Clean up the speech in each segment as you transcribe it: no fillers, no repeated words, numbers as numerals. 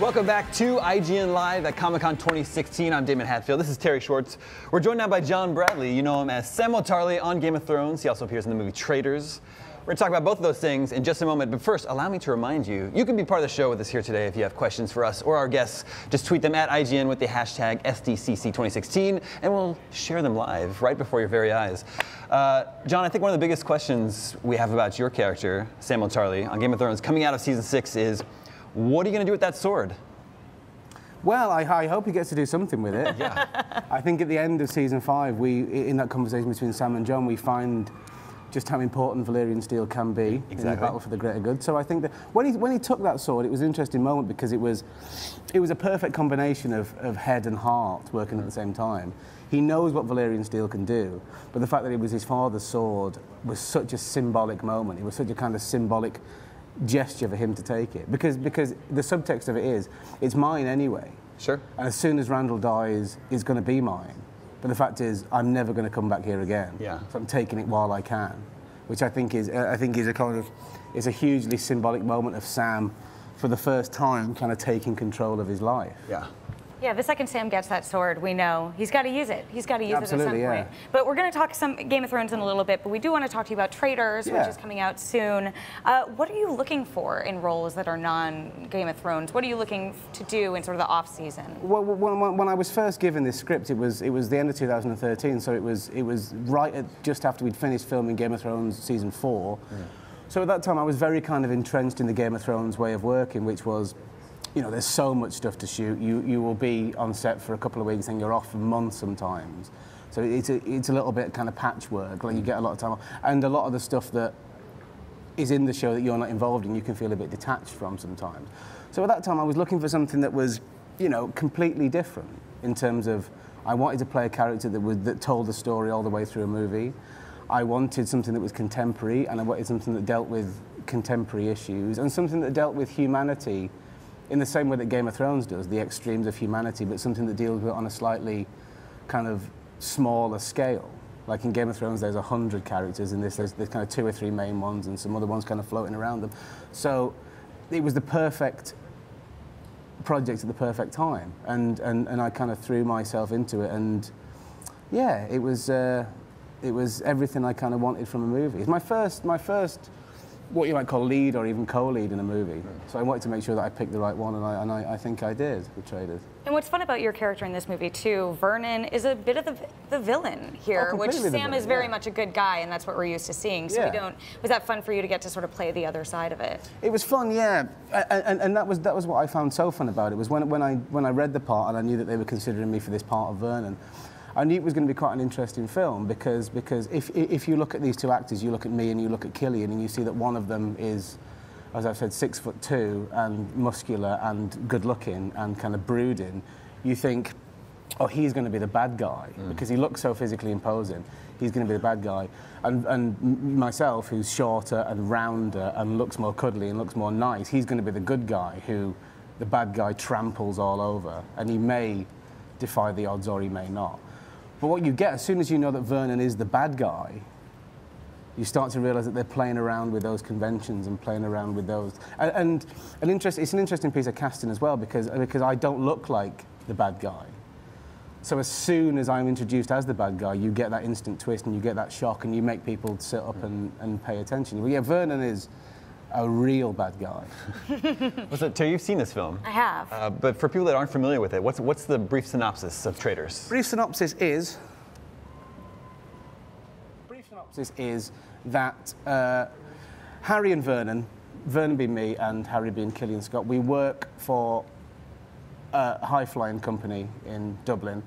Welcome back to IGN Live at Comic-Con 2016. I'm Damon Hatfield. This is Terry Schwartz. We're joined now by John Bradley. You know him as Samuel Tarly on Game of Thrones. He also appears in the movie Traitors. We're going to talk about both of those things in just a moment, but first, allow me to remind you, you can be part of the show with us here today if you have questions for us or our guests. Just tweet them at IGN with the hashtag SDCC2016, and we'll share them live right before your very eyes. John, I think one of the biggest questions we have about your character, Samuel Tarly, on Game of Thrones, coming out of Season 6 is, what are you going to do with that sword? Well, I hope he gets to do something with it. Yeah. I think at the end of Season 5, in that conversation between Sam and John, we find just how important Valyrian steel can be in the battle for the greater good. So I think that when he took that sword, it was an interesting moment because it was a perfect combination of head and heart working at the same time. He knows what Valyrian steel can do, but the fact that it was his father's sword was such a symbolic moment. It was such a kind of symbolic gesture for him to take it because the subtext of it is, it's mine anyway. Sure. And as soon as Randall dies, it's going to be mine. But the fact is, I'm never going to come back here again. Yeah. So I'm taking it while I can, which I think is a hugely symbolic moment of Sam, for the first time, kind of taking control of his life. Yeah. Yeah, the second Sam gets that sword, we know he's got to use it. He's got to use it at some point. Yeah. But we're going to talk some Game of Thrones in a little bit, but we do want to talk to you about Traitors, which is coming out soon. What are you looking for in roles that are non-Game of Thrones? What are you looking to do in sort of the off-season? Well, when I was first given this script, it was the end of 2013, so it was right at just after we'd finished filming Game of Thrones Season 4. Yeah. So at that time, I was very kind of entrenched in the Game of Thrones way of working, which was, you know, there's so much stuff to shoot. You will be on set for a couple of weeks and you're off for months sometimes. So it's a little bit kind of patchwork. Like you get a lot of time off. And a lot of the stuff that is in the show that you're not involved in, you can feel a bit detached from sometimes. So at that time, I was looking for something that was, you know, completely different in terms of, I wanted to play a character that told the story all the way through a movie. I wanted something that was contemporary, and I wanted something that dealt with contemporary issues, and something that dealt with humanity in the same way that Game of Thrones does, the extremes of humanity, but something that deals with it on a slightly kind of smaller scale. Like in Game of Thrones, there's 100 characters, in this there's kind of 2 or 3 main ones and some other ones kind of floating around them. So it was the perfect project at the perfect time, and I kind of threw myself into it, and yeah, it was everything I kind of wanted from a movie. It's my first what you might call lead or even co-lead in a movie. So I wanted to make sure that I picked the right one, and I think I did with Traitors. And what's fun about your character in this movie too, Vernon is a bit of the villain here, which Sam is very much a good guy, and that's what we're used to seeing. So was that fun for you to get to sort of play the other side of it? It was fun, yeah, and that was what I found so fun about it, was when I read the part and I knew that they were considering me for this part of Vernon. I knew it was going to be quite an interesting film because if you look at these 2 actors, you look at me and you look at Killian, and you see that one of them is, as I've said, 6'2" and muscular and good-looking and kind of brooding. You think, oh, he's going to be the bad guy because he looks so physically imposing. He's going to be the bad guy. And myself, who's shorter and rounder and looks more cuddly and looks more nice, he's going to be the good guy who the bad guy tramples all over, and he may defy the odds or he may not. But what you get, as soon as you know that Vernon is the bad guy, you start to realise that they're playing around with those conventions and playing around with those. And it's an interesting piece of casting as well, because I don't look like the bad guy. So as soon as I'm introduced as the bad guy, you get that instant twist and you get that shock, and you make people sit up and pay attention. Well, yeah, Vernon is a real bad guy. So, Terry, you've seen this film. I have. But for people that aren't familiar with it, what's the brief synopsis of Traitors? Brief synopsis is that Harry and Vernon being me and Harry being Killian Scott, we work for a high-flying company in Dublin.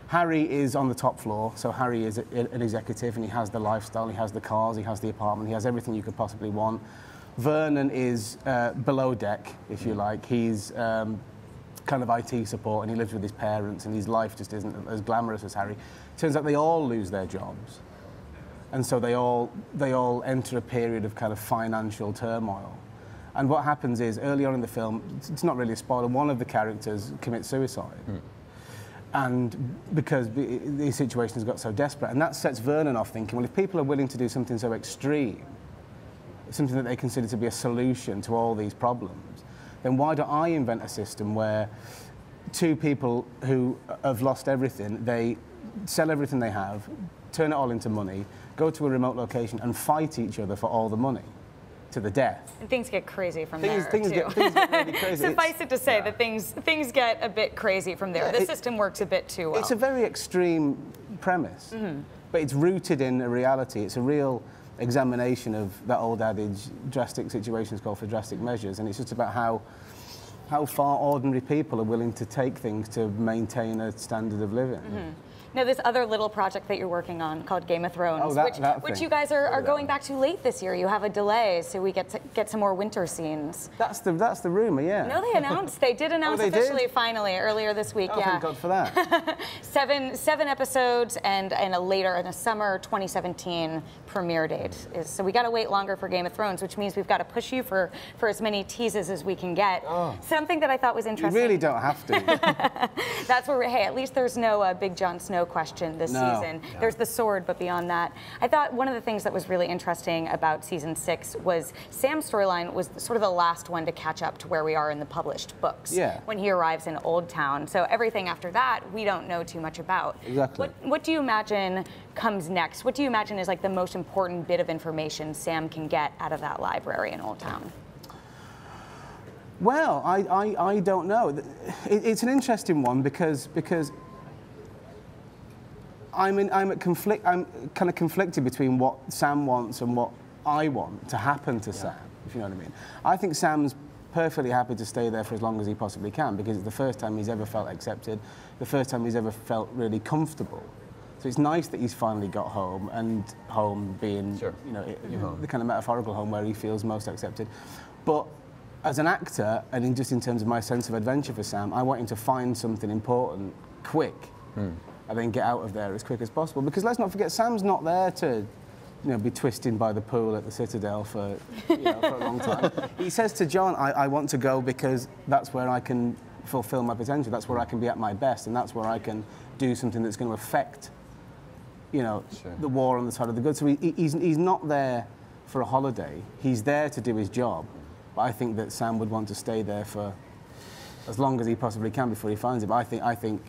Harry is on the top floor, so Harry is an executive, and he has the lifestyle, he has the cars, he has the apartment, he has everything you could possibly want. Vernon is below deck, if you like. He's kind of IT support, and he lives with his parents, and his life just isn't as glamorous as Harry. Turns out they all lose their jobs, and so they all enter a period of kind of financial turmoil. And what happens is, early on in the film, it's not really a spoiler, one of the characters commits suicide. And because the situation has got so desperate, and that sets Vernon off thinking, well, if people are willing to do something so extreme, something that they consider to be a solution to all these problems, then why don't I invent a system where two people who have lost everything, they sell everything they have, turn it all into money, go to a remote location and fight each other for all the money to the death. And things get crazy from things, there, things too. Get really crazy. Suffice it to say that things get a bit crazy from there. The system works a bit too well. It's a very extreme premise, but it's rooted in a reality. It's a real examination of that old adage, drastic situations call for drastic measures, and it's just about how far ordinary people are willing to take things to maintain a standard of living. Now, this other little project that you're working on called Game of Thrones, which you guys are going back to late this year. You have a delay, so we get some more winter scenes. That's the rumor, yeah. No, they did announce officially, finally, earlier this week. Oh, thank God for that. seven episodes and a summer 2017 premiere date. So we got to wait longer for Game of Thrones, which means we've got to push you for as many teases as we can get. Oh. Something that I thought was interesting. You really don't have to. That's where hey, at least there's no Big Jon Snow question this season. No. There's the sword, but beyond that, I thought one of the things that was really interesting about season 6 was Sam's storyline was sort of the last one to catch up to where we are in the published books when he arrives in Oldtown. So everything after that, we don't know too much about. Exactly. What do you imagine comes next? What do you imagine is like the most important bit of information Sam can get out of that library in Oldtown? Well, I don't know. It's an interesting one because I'm kind of conflicted between what Sam wants and what I want to happen to Sam, if you know what I mean. I think Sam's perfectly happy to stay there for as long as he possibly can because it's the first time he's ever felt accepted, the first time he's ever felt really comfortable. So it's nice that he's finally got home, and home being, the kind of metaphorical home where he feels most accepted. But as an actor, and just in terms of my sense of adventure for Sam, I want him to find something important quick. And then get out of there as quick as possible. Because let's not forget, Sam's not there to, be twisting by the pool at the Citadel for, for a long time. He says to Jon, I want to go because that's where I can fulfill my potential. That's where I can be at my best, and that's where I can do something that's going to affect, the war on the side of the good. So he's not there for a holiday. He's there to do his job. But I think that Sam would want to stay there for as long as he possibly can before he finds it. But I think,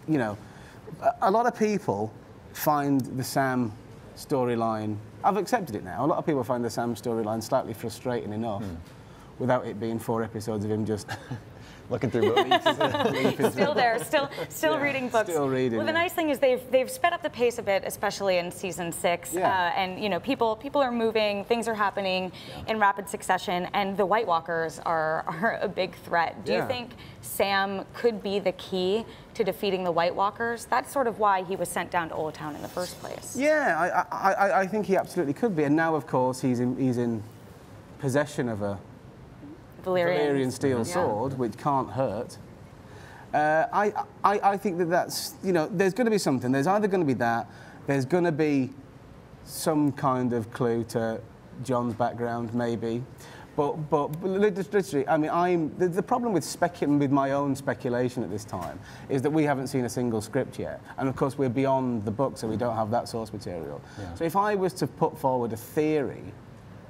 a lot of people find the Sam storyline, I've accepted it now, a lot of people find the Sam storyline slightly frustrating enough without it being 4 episodes of him just looking through books. Still there, still reading books. Still reading. Well, the nice thing is they've sped up the pace a bit, especially in season 6. And people are moving, things are happening in rapid succession, and the White Walkers are a big threat. Do you think Sam could be the key to defeating the White Walkers? That's sort of why he was sent down to Oldtown in the first place. Yeah, I think he absolutely could be, and now of course he's in possession of a Valyrian steel sword, which can't hurt. I think that's, there's going to be something. There's either going to be that, there's going to be some kind of clue to Jon's background, maybe. But literally, I mean, the problem with my own speculation at this time is that we haven't seen a single script yet. And of course, we're beyond the book, so we don't have that source material. So if I was to put forward a theory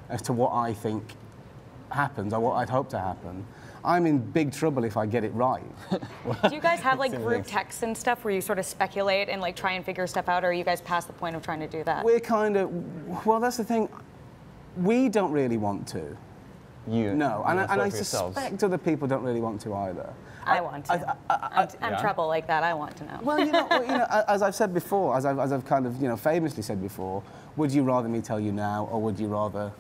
as to what I think happens, or what I'd hope to happen, I'm in big trouble if I get it right. Do you guys have like group texts and stuff where you sort of speculate and like try and figure stuff out, or are you guys past the point of trying to do that? We're kind of, well, that's the thing, we don't really want to. No, and I suspect other people don't really want to either. I want to. I'm trouble like that. I want to know. Well, as I've said before, as I've kind of famously said before, would you rather me tell you now, or would you rather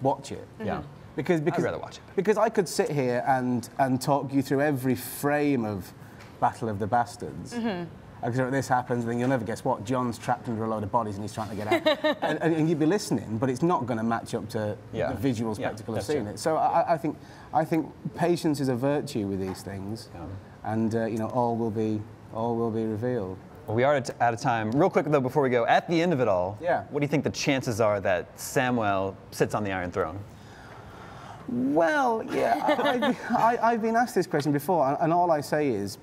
watch it? Yeah. Because I'd rather watch it. Because I could sit here and talk you through every frame of Battle of the Bastards. Because this happens, and then you'll never guess what. Jon's trapped under a load of bodies and he's trying to get out. and you'd be listening, but it's not going to match up to the visual spectacle of seeing it. So I think patience is a virtue with these things, and all will be revealed. Well, we are out of time. Real quick though, before we go, at the end of it all, what do you think the chances are that Samwell sits on the Iron Throne? Well, I've been asked this question before, and all I say is,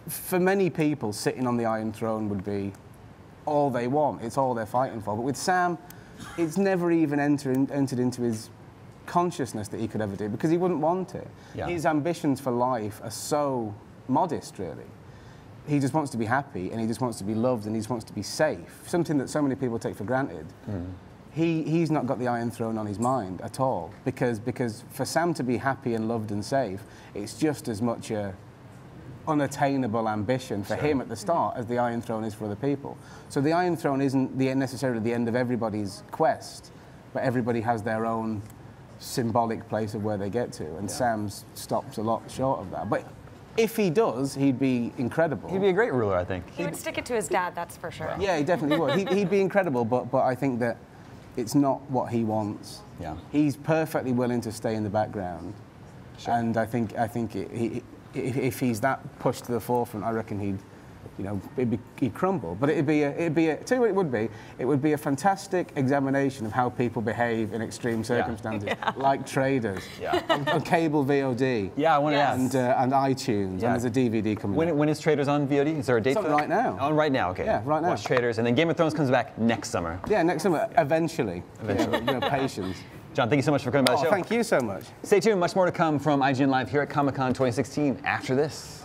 for many people, sitting on the Iron Throne would be all they want. It's all they're fighting for. But with Sam, it's never even entered into his consciousness that he could ever do, because he wouldn't want it. Yeah. His ambitions for life are so modest, really. He just wants to be happy, and he just wants to be loved, and he just wants to be safe, something that so many people take for granted. He's not got the Iron Throne on his mind at all, because for Sam to be happy and loved and safe, it's just as much a unattainable ambition for him at the start as the Iron Throne is for other people. So the Iron Throne isn't necessarily the end of everybody's quest, but everybody has their own symbolic place of where they get to, and Sam's stops a lot short of that. But if he does, he'd be incredible. He'd be a great ruler, I think. He would stick it to his dad, that's for sure. Yeah, he definitely would. He'd be incredible, but I think that it's not what he wants. Yeah. He's perfectly willing to stay in the background, and I think if he's that pushed to the forefront, I reckon he'd crumble. But tell you what it would be a fantastic examination of how people behave in extreme circumstances, like traders, on cable VOD. Yeah, I want to ask. And iTunes, and there's a DVD coming out. When is Traders on VOD? Is there a date for that? Right now. On right now, okay. Yeah, right now. Watch Traders, and then Game of Thrones comes back next summer. Yeah, next summer, eventually. Patience. John, thank you so much for coming by the show. Thank you so much. Stay tuned, much more to come from IGN Live here at Comic-Con 2016 after this.